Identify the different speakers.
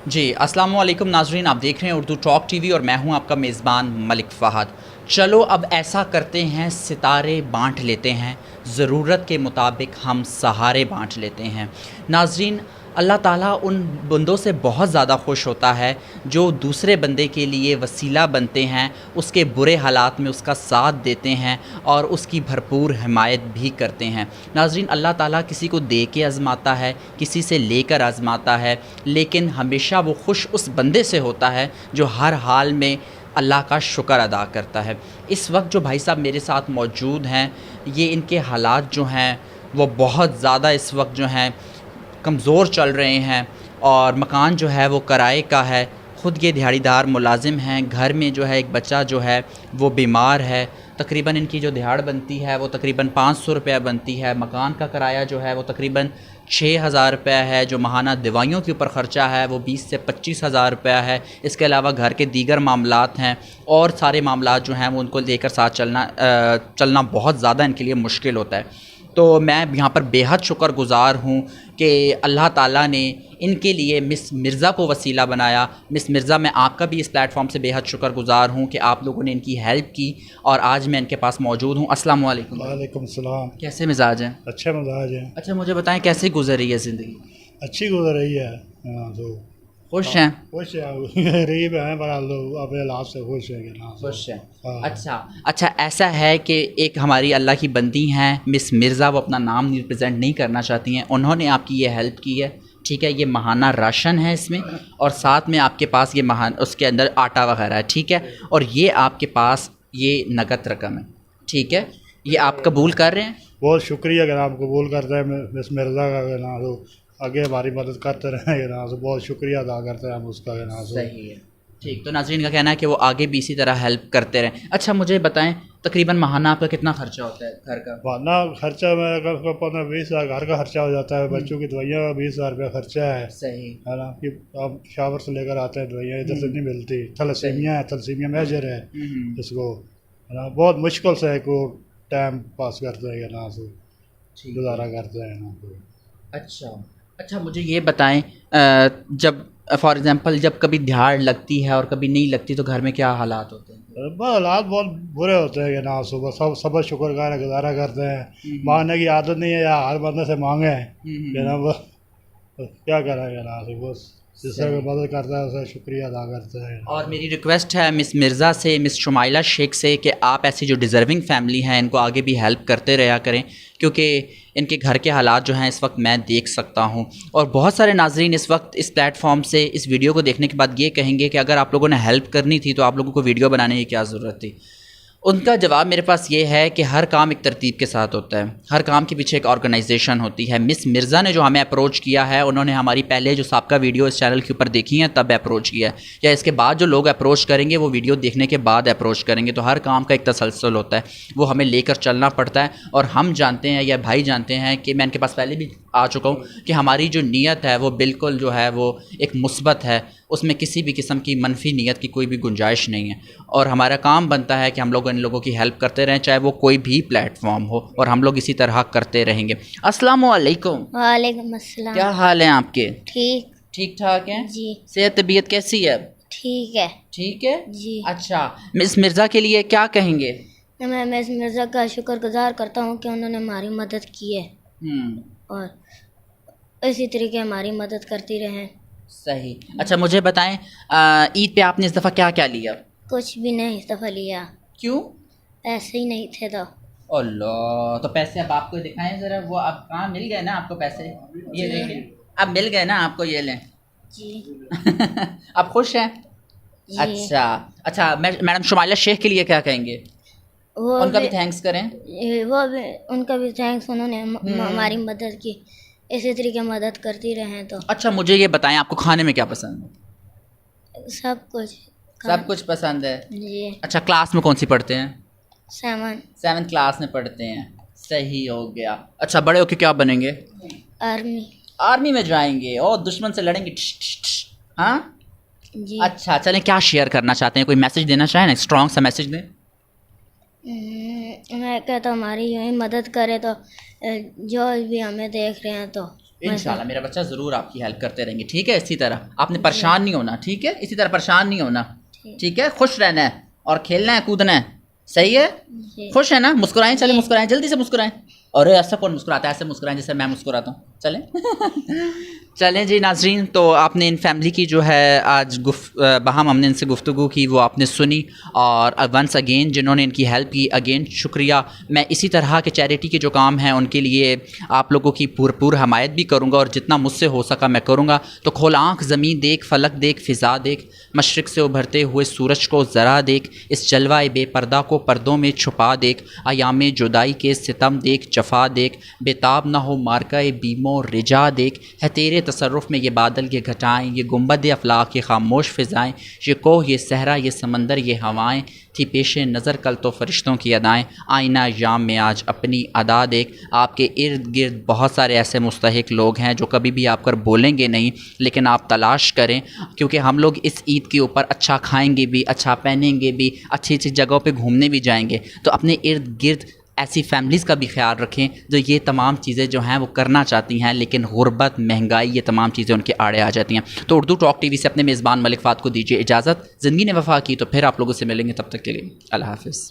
Speaker 1: جی अस्सलाम वालेकुम नाजरीन, आप देख रहे हैं उर्दू टॉक टीवी और मैं हूं आपका मेज़बान मलिक फ़हद। चलो अब ऐसा करते हैं, सितारे बांट लेते हैं, ज़रूरत के मुताबिक हम सहारे बांट लेते हैं। नाजरीन, अल्लाह ताला उन बंदों से बहुत ज़्यादा खुश होता है जो दूसरे बंदे के लिए वसीला बनते हैं, उसके बुरे हालात में उसका साथ देते हैं और उसकी भरपूर हिमायत भी करते हैं। नाजरीन, अल्लाह ताला किसी को दे के आज़माता है, किसी से लेकर आज़माता है, लेकिन हमेशा वो खुश उस बंदे से होता है जो हर हाल में अल्लाह का शुक्र अदा करता है। इस वक्त जो भाई साहब मेरे साथ मौजूद हैं, ये इनके हालात जो हैं वो बहुत ज़्यादा इस वक्त जो हैं कमज़ोर चल रहे हैं और मकान जो है वो किराए का है। ख़ुद ये दिहाड़ीदार मुलाजिम हैं, घर में जो है एक बच्चा जो है वो बीमार है। तकरीबन इनकी जो दिहाड़ बनती है वो तकरीबन 500 रुपये बनती है। मकान का किराया जो है वो तकरीबन 6,000 रुपये है। जो माहाना दवाइयों के ऊपर ख़र्चा है वो 20 से 25,000 रुपये है। इसके अलावा घर के दीगर मामलात हैं और सारे मामलात जो हैं वो उनको लेकर साथ चलना बहुत ज़्यादा इनके लिए मुश्किल होता है। तो मैं यहाँ पर बेहद शुक्रगुज़ार हूँ कि अल्लाह ताला ने इनके लिए मिस मिर्ज़ा को वसीला बनाया। मिस मिर्ज़ा, मैं आपका भी इस प्लेटफॉर्म से बेहद शुक्रगुज़ार हूँ कि आप लोगों ने इनकी हेल्प की और आज मैं इनके पास मौजूद हूँ। अस्सलाम वालेकुम।
Speaker 2: वालेकुम सलाम।
Speaker 1: कैसे मिजाज हैं?
Speaker 2: अच्छा मिजाज है।
Speaker 1: अच्छा, मुझे बताएं कैसे गुजर रही है ज़िंदगी?
Speaker 2: अच्छी गुजर रही है। हाँ, तो
Speaker 1: खुश हैं?
Speaker 2: खुश है। गरीब हैं पर लोग अपने हालात से खुश है ना।
Speaker 1: खुश हैं।
Speaker 2: हाँ।
Speaker 1: अच्छा, ऐसा है कि एक हमारी अल्लाह की बंदी हैं मिस मिर्ज़ा, वो अपना नाम रिप्रेजेंट नहीं करना चाहती हैं। उन्होंने आपकी ये हेल्प की है, ठीक है। ये महाना राशन है इसमें और साथ में आपके पास ये उसके अंदर आटा वगैरह है, ठीक है। और ये आपके पास ये नगद रकम है, ठीक है। ये आप कबूल कर रहे हैं?
Speaker 2: बहुत शुक्रिया कि आप कबूल करते हैं मिस मिर्ज़ा का ना, तो आगे हमारी मदद करते रहेंगे ना, तो बहुत शुक्रिया अदा करते हैं हम उसका ना।
Speaker 1: सही है, ठीक। तो नाज़रीन का कहना है कि वो आगे भी इसी तरह हेल्प करते रहें। अच्छा, मुझे बताएं तकरीबन माहाना आपका कितना खर्चा होता है घर का?
Speaker 2: माना खर्चा मेरा 15-20 हज़ार घर का खर्चा हो जाता है। बच्चों की दवाइयाँ का 20,000 रुपया खर्चा है।
Speaker 1: सही
Speaker 2: है ना, कि आप शावर से लेकर आते हैं, दवाइयाँ इधर से नहीं मिलती। थैलेसीमिया मेजर है इसको, है ना। बहुत मुश्किल से को टाइम पास करते हैं ना, तो गुजारा करते हैं ना।
Speaker 1: अच्छा, मुझे ये बताएं जब फॉर एग्ज़ाम्पल जब कभी दिहाड़ लगती है और कभी नहीं लगती तो घर में क्या हालात होते हैं?
Speaker 2: हालात बहुत बुरे होते हैं कि ना। सुबह सब सबर शुक्र का गुजारा करते हैं। मांगने की आदत नहीं है, या हर बंदे से मांगे हैं ना, वो क्या करेंगे ना। तो बस जिससे मदद करता है उसे शुक्रिया अदा करते हैं।
Speaker 1: और मेरी रिक्वेस्ट है मिस मिर्ज़ा से, मिस शुमाइला शेख से, कि आप ऐसी जो डिज़र्विंग फैमिली हैं इनको आगे भी हेल्प करते रहा करें, क्योंकि इनके घर के हालात जो हैं इस वक्त मैं देख सकता हूं। और बहुत सारे नाज़रीन इस वक्त इस प्लेटफॉर्म से इस वीडियो को देखने के बाद ये कहेंगे कि अगर आप लोगों ने हेल्प करनी थी तो आप लोगों को वीडियो बनाने की क्या ज़रूरत थी। उनका जवाब मेरे पास ये है कि हर काम एक तरतीब के साथ होता है, हर काम के पीछे एक ऑर्गेनाइजेशन होती है। मिस मिर्ज़ा ने जो हमें अप्रोच किया है, उन्होंने हमारी पहले जो साबका वीडियो इस चैनल के ऊपर देखी हैं तब अप्रोच किया है, या इसके बाद जो लोग अप्रोच करेंगे वो वीडियो देखने के बाद अप्रोच करेंगे। तो हर काम का एक तसलसल होता है, वो हमें लेकर चलना पड़ता है। और हम जानते हैं, या भाई जानते हैं, कि मैं इनके पास पहले भी आ चुका हूँ, कि हमारी जो नीयत है वो बिल्कुल जो है वो एक मुस्बत है, उसमें किसी भी किस्म की मनफी नीयत की कोई भी गुंजाइश नहीं है। और हमारा काम बनता है कि हम लोग इन लोगों की हेल्प करते रहें, चाहे वो कोई भी प्लेटफॉर्म हो, और हम लोग इसी तरह करते रहेंगे। अस्सलाम वालेकुम।
Speaker 3: वालेकुम अस्सलाम।
Speaker 1: क्या हाल है आपके? ठीक ठाक हैं
Speaker 3: जी।
Speaker 1: सेहत तबीयत कैसी है?
Speaker 3: ठीक है जी।
Speaker 1: अच्छा, मिस मिर्ज़ा के लिए क्या कहेंगे?
Speaker 3: मैं मिस मिर्ज़ा का शुक्रगुजार करता हूँ कि उन्होंने हमारी मदद की है और इसी तरीके हमारी मदद करती रहें।
Speaker 1: सही। अच्छा, मुझे बताएं ईद पे आपने इस दफ़ा क्या क्या लिया?
Speaker 3: कुछ भी नहीं इस दफ़ा लिया।
Speaker 1: क्यों?
Speaker 3: पैसे ही नहीं थे तो।
Speaker 1: अल्लाह, तो पैसे अब आपको दिखाएं ज़रा। वो अब कहाँ मिल गए ना आपको पैसे? ये देखें, अब मिल गए ना आपको, ये लें
Speaker 3: जी।
Speaker 1: अब खुश हैं? अच्छा, मैडम शुमाइला शेख के लिए क्या कहेंगे? उनका भी थैंक्स करें।
Speaker 3: उनका भी थैंक्स, उन्होंने हमारी मदद की, इसी तरीके मदद करती रहें तो।
Speaker 1: अच्छा, मुझे ये बताएं आपको खाने में क्या पसंद है?
Speaker 3: सब कुछ
Speaker 1: पसंद है
Speaker 3: जी।
Speaker 1: अच्छा, क्लास में कौन सी पढ़ते हैं?
Speaker 3: 7th
Speaker 1: क्लास में पढ़ते हैं। सही हो गया। अच्छा, बड़े होके क्या बनेंगे? आर्मी में जाएंगे और दुश्मन से लड़ेंगे। हाँ
Speaker 3: जी।
Speaker 1: अच्छा, चलें, क्या शेयर करना चाहते हैं? कोई मैसेज देना चाहें ना, स्ट्रॉन्ग सा मैसेज दें।
Speaker 3: मैं कहता हूँ हमारी यूँ ही मदद करे तो जो भी हमें देख रहे हैं तो
Speaker 1: انشاءاللہ میرا بچہ ضرور آپ کی ہیلپ کرتے رہیں گے، ٹھیک ہے؟ اسی طرح آپ نے پریشان نہیں ہونا، ٹھیک ہے؟ اسی طرح پریشان نہیں ہونا، ٹھیک ہے؟ خوش رہنا ہے اور کھیلنا ہے، کودنا ہے، صحیح ہے؟
Speaker 3: جی
Speaker 1: خوش ہے نا؟ مسکرائیں، چلیں مسکرائیں، جلدی سے مسکرائیں. اور ایسا کون مسکراتا ہے؟ ایسے مسکرائیں جیسے میں مسکراتا ہوں. چلیں چلیں جی ناظرین، تو آپ نے ان فیملی کی جو ہے آج باہم ہم نے ان سے گفتگو کی، وہ آپ نے سنی، اور ونس اگین جنہوں نے ان کی ہیلپ کی، اگین شکریہ. میں اسی طرح کے چیریٹی کے جو کام ہیں ان کے لیے آپ لوگوں کی پور حمایت بھی کروں گا، اور جتنا مجھ سے ہو سکا میں کروں گا. تو کھول آنکھ، زمین دیکھ، فلک دیکھ، فضا دیکھ، مشرق سے ابھرتے ہوئے سورج کو ذرا دیکھ، اس جلوہ بے پردہ کو پردوں میں چھپا دیکھ، ایام جدائی کے ستم دیکھ، جفا دیکھ، بےتاب نہ ہو مارکہ بیم و رجا دیکھ، ہے تیرے تصرف میں یہ بادل، یہ گھٹائیں، یہ گنبد افلاک، یہ خاموش فضائیں، یہ کوہ، یہ صحرا، یہ سمندر، یہ ہوائیں، تھی پیش نظر کل تو فرشتوں کی ادائیں، آئینہ یام میں آج اپنی ادا دیکھ. آپ کے ارد گرد بہت سارے ایسے مستحق لوگ ہیں جو کبھی بھی آپ کر بولیں گے نہیں، لیکن آپ تلاش کریں، کیونکہ ہم لوگ اس عید کے اوپر اچھا کھائیں گے بھی، اچھا پہنیں گے بھی، اچھی اچھی جگہوں پہ گھومنے بھی جائیں گے. تو اپنے ارد گرد ایسی فیملیز کا بھی خیال رکھیں جو یہ تمام چیزیں جو ہیں وہ کرنا چاہتی ہیں، لیکن غربت، مہنگائی، یہ تمام چیزیں ان کے آڑے آ جاتی ہیں. تو اردو ٹاک ٹی وی سے اپنے میزبان ملک فہد کو دیجیے اجازت. زندگی نے وفا کی تو پھر آپ لوگوں سے ملیں گے، تب تک کے لیے اللہ حافظ.